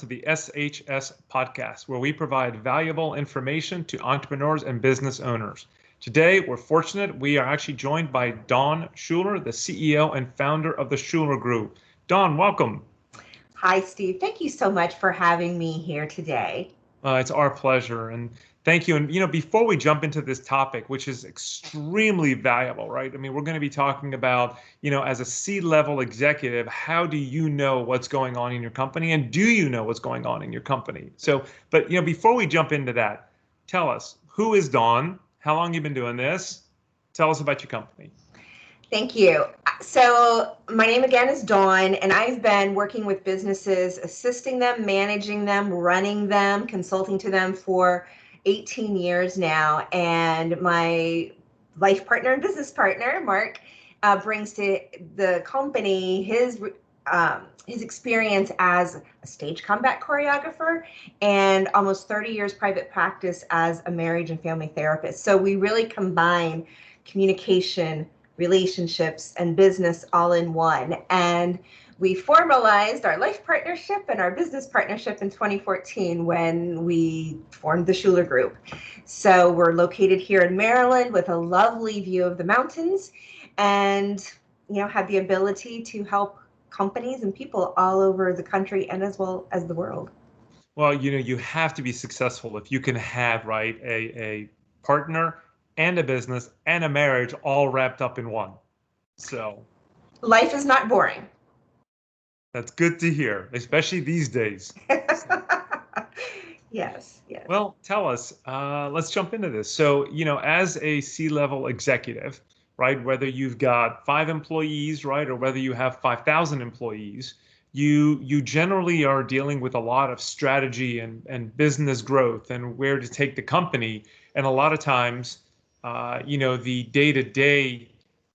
to the SHS podcast, where we provide valuable information to entrepreneurs and business owners. Today, we're fortunate we are actually joined by Dawn Shuler, the CEO and founder of the Shuler Group. Dawn, welcome. Hi, Steve. Thank you so much for having me here today. It's our pleasure, and thank you. And before we jump into this topic, which is extremely valuable, right? I mean, we're going to be talking about, as a C-level executive, how do you know what's going on in your company, and do you know what's going on in your company? So, but before we jump into that, tell us, who is Dawn? How long you been doing this? Tell us about your company. Thank you. So my name again is Dawn, and I've been working with businesses, assisting them, managing them, running them, consulting to them for 18 years now. And my life partner and business partner, Mark, brings to the company his experience as a stage combat choreographer and almost 30 years private practice as a marriage and family therapist. So we really combine communication, relationships, and business all in one. And we formalized our life partnership and our business partnership in 2014 when we formed the Shuler Group. So we're located here in Maryland with a lovely view of the mountains, and have the ability to help companies and people all over the country and as well as the world. Well, you have to be successful if you can have, right, a partner and a business and a marriage all wrapped up in one. So life is not boring. That's good to hear, especially these days. Yes. Well, tell us, let's jump into this. So, as a C-level executive, right, whether you've got 5 employees, right, or whether you have 5,000 employees, you generally are dealing with a lot of strategy and business growth and where to take the company. And a lot of times, the day-to-day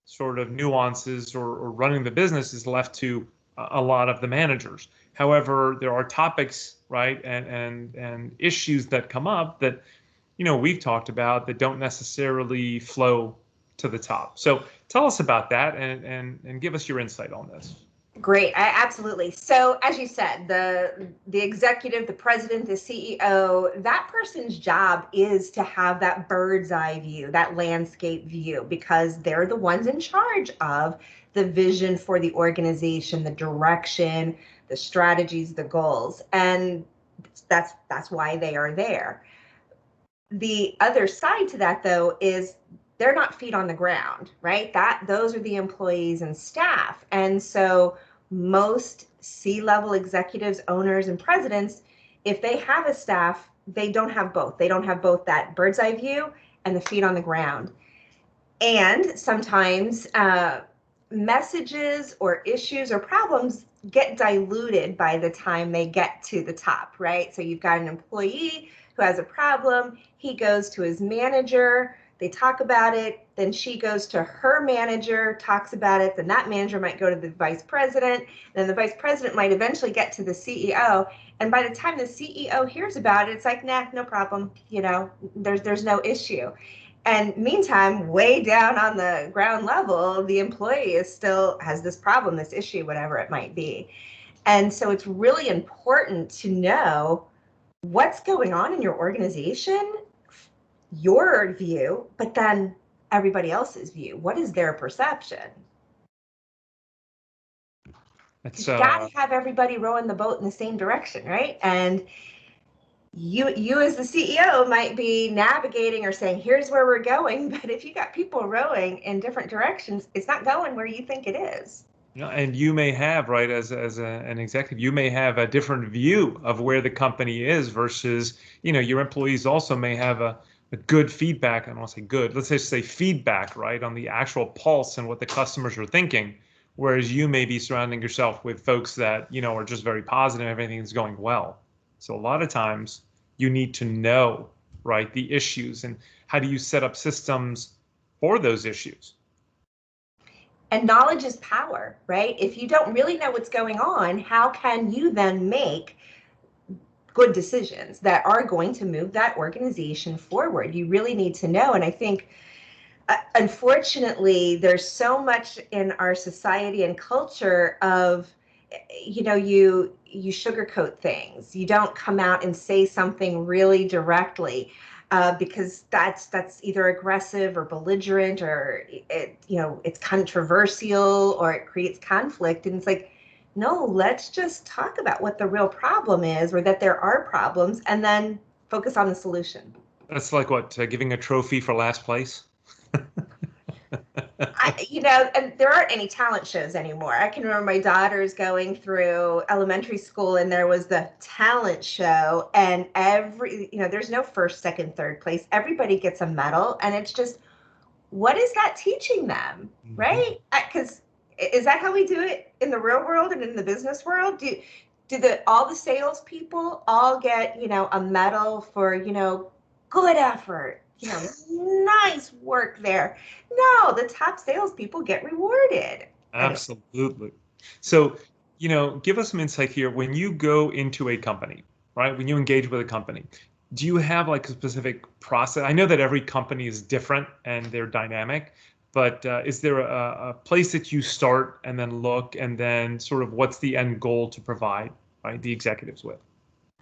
sort of nuances or running the business is left to a lot of the managers. However, there are topics, right, and issues that come up that, we've talked about that don't necessarily flow to the top. So tell us about that and give us your insight on this. Great, absolutely. So as you said, the executive, the president, the CEO, that person's job is to have that bird's eye view, that landscape view, because they're the ones in charge of the vision for the organization, the direction, the strategies, the goals, and that's why they are there. The other side to that, though, is they're not feet on the ground, right? Those are the employees and staff. And so most C-level executives, owners, and presidents, if they have a staff, they don't have both. They don't have both that bird's eye view and the feet on the ground. And sometimes messages or issues or problems get diluted by the time they get to the top, right? So you've got an employee who has a problem, he goes to his manager, they talk about it, then she goes to her manager, talks about it, then that manager might go to the vice president, then the vice president might eventually get to the CEO, and by the time the CEO hears about it, it's like, nah, no problem, there's no issue. And meantime, way down on the ground level, the employee still has this problem, this issue, whatever it might be. And so it's really important to know what's going on in your organization, your view, but then everybody else's view. What is their perception? You've got to have everybody rowing the boat in the same direction, right? And you as the CEO might be navigating or saying, here's where we're going, but if you got people rowing in different directions, it's not going where you think it is. And you may have, right, as an executive, you may have a different view of where the company is versus, your employees also may have a good feedback. I don't want to say good, let's just say feedback, right, on the actual pulse and what the customers are thinking. Whereas you may be surrounding yourself with folks that, are just very positive, everything's going well. So a lot of times you need to know, right, the issues and how do you set up systems for those issues. And knowledge is power, right? If you don't really know what's going on, how can you then make good decisions that are going to move that organization forward? You really need to know. And I think, unfortunately, there's so much in our society and culture of you sugarcoat things. You don't come out and say something really directly, because that's either aggressive or belligerent, or it's controversial, or it creates conflict. And it's like, no, let's just talk about what the real problem is, or that there are problems, and then focus on the solution. That's like what, giving a trophy for last place? And there aren't any talent shows anymore. I can remember my daughters going through elementary school, and there was the talent show, and there's no first, second, third place. Everybody gets a medal, and it's just, what is that teaching them, right? Because is that how we do it in the real world and in the business world? Do all the salespeople all get a medal for good effort? Nice work there. No, the top salespeople get rewarded. Absolutely. So, give us some insight here. When you go into a company, right? When you engage with a company, do you have like a specific process? I know that every company is different and they're dynamic, but is there a place that you start and then look, and then sort of what's the end goal to provide, right, the executives with?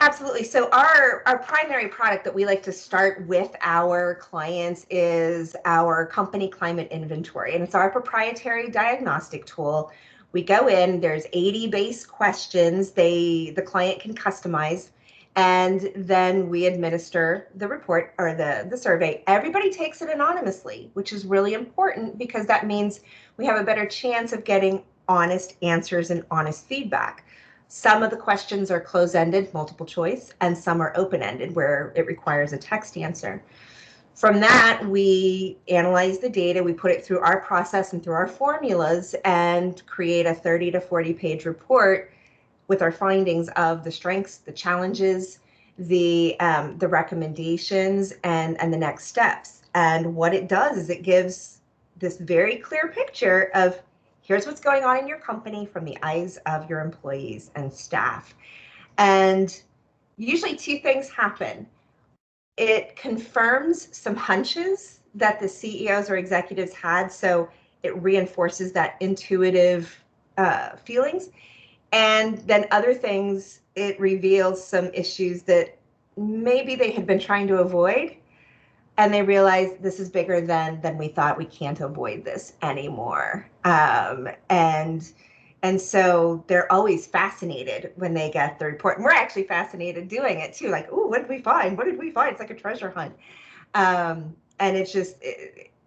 Absolutely. So our primary product that we like to start with our clients is our company climate inventory, and it's our proprietary diagnostic tool. We go in, there's 80 base questions the client can customize, and then we administer the report, or the survey. Everybody takes it anonymously, which is really important, because that means we have a better chance of getting honest answers and honest feedback. Some of the questions are closed-ended, multiple choice, and some are open-ended, where it requires a text answer. From that, we analyze the data, we put it through our process and through our formulas, and create a 30 to 40-page report with our findings of the strengths, the challenges, the recommendations, and the next steps. And what it does is it gives this very clear picture of, here's what's going on in your company from the eyes of your employees and staff. And usually two things happen. It confirms some hunches that the CEOs or executives had, so it reinforces that intuitive feelings. And then other things, it reveals some issues that maybe they had been trying to avoid, and they realize this is bigger than we thought. We can't avoid this anymore. And so they're always fascinated when they get the report. And we're actually fascinated doing it too. Like, ooh, what did we find? What did we find? It's like a treasure hunt. And it's just,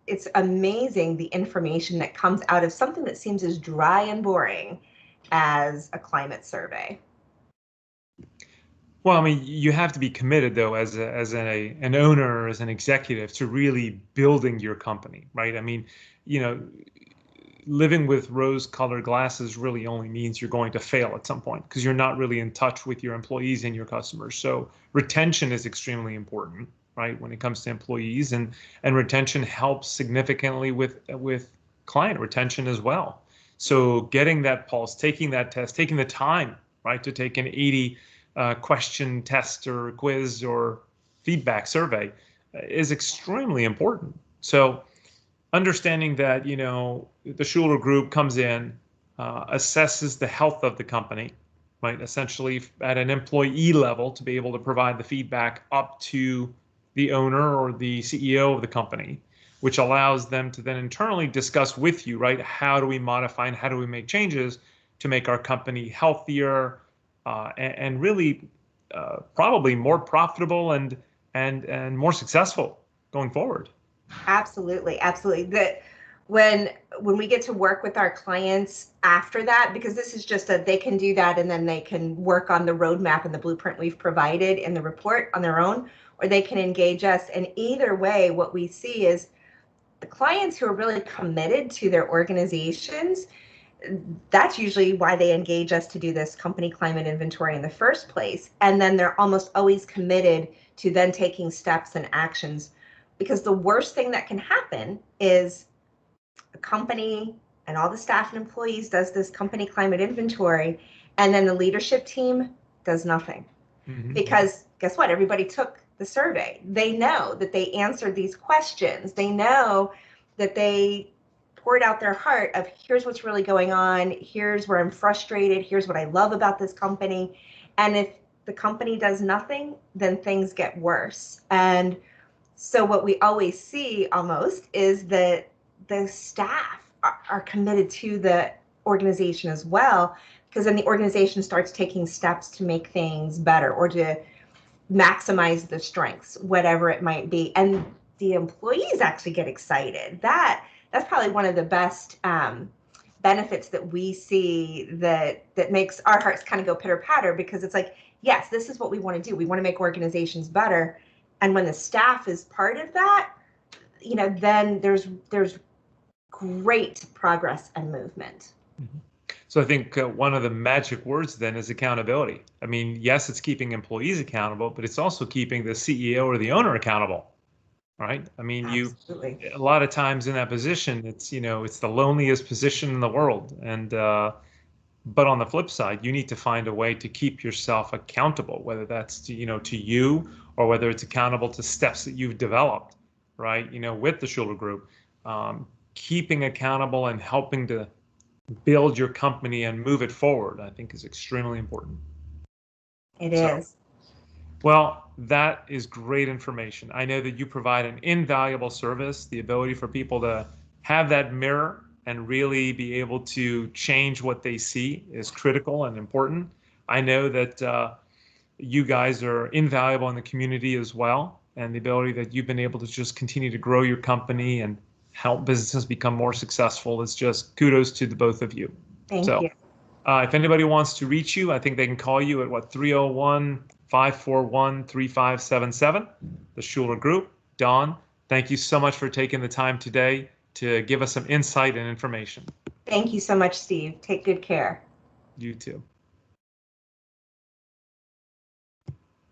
it's amazing the information that comes out of something that seems as dry and boring as a climate survey. Well, I mean, you have to be committed, though, as an owner, or as an executive, to really building your company, right? I mean, living with rose-colored glasses really only means you're going to fail at some point, because you're not really in touch with your employees and your customers. So retention is extremely important, right, when it comes to employees, and retention helps significantly with client retention as well. So getting that pulse, taking that test, taking the time, right, to take an 80 question test or quiz or feedback survey is extremely important. So understanding that, the Shuler group comes in, assesses the health of the company, right, essentially at an employee level, to be able to provide the feedback up to the owner or the CEO of the company, which allows them to then internally discuss with you, right, how do we modify and how do we make changes to make our company healthier, and really probably more profitable and more successful going forward. Absolutely, absolutely. When we get to work with our clients after that, because this is just they can do that, and then they can work on the roadmap and the blueprint we've provided in the report on their own, or they can engage us. And either way, what we see is the clients who are really committed to their organizations, that's usually why they engage us to do this company climate inventory in the first place. And then they're almost always committed to then taking steps and actions, because the worst thing that can happen is a company and all the staff and employees does this company climate inventory, and then the leadership team does nothing. Mm-hmm. Because guess what? Everybody took the survey. They know that they answered these questions. They know that they poured out their heart of here's what's really going on, here's where I'm frustrated, here's what I love about this company. And if the company does nothing, then things get worse. And so what we always see almost is that the staff are committed to the organization as well, because then the organization starts taking steps to make things better or to maximize the strengths, whatever it might be. And the employees actually get excited. That's probably one of the best benefits that we see that makes our hearts kind of go pitter patter, because it's like, yes, this is what we want to do. We want to make organizations better. And when the staff is part of that, then there's great progress and movement. Mm-hmm. So I think one of the magic words then is accountability. I mean, yes, it's keeping employees accountable, but it's also keeping the CEO or the owner accountable, right? I mean, Absolutely. a lot of times in that position, it's the loneliest position in the world. And but on the flip side, you need to find a way to keep yourself accountable, whether that's to you, or whether it's accountable to steps that you've developed, right? With the Shuler Group, keeping accountable and helping to build your company and move it forward, I think is extremely important. It is. Well, that is great information. I know that you provide an invaluable service. The ability for people to have that mirror and really be able to change what they see is critical and important. I know that you guys are invaluable in the community as well, and the ability that you've been able to just continue to grow your company and help businesses become more successful is just kudos to the both of you. Thank you. If anybody wants to reach you, I think they can call you at 301-541-3577, the Shuler Group. Dawn, thank you so much for taking the time today to give us some insight and information. Thank you so much, Steve. Take good care. You too.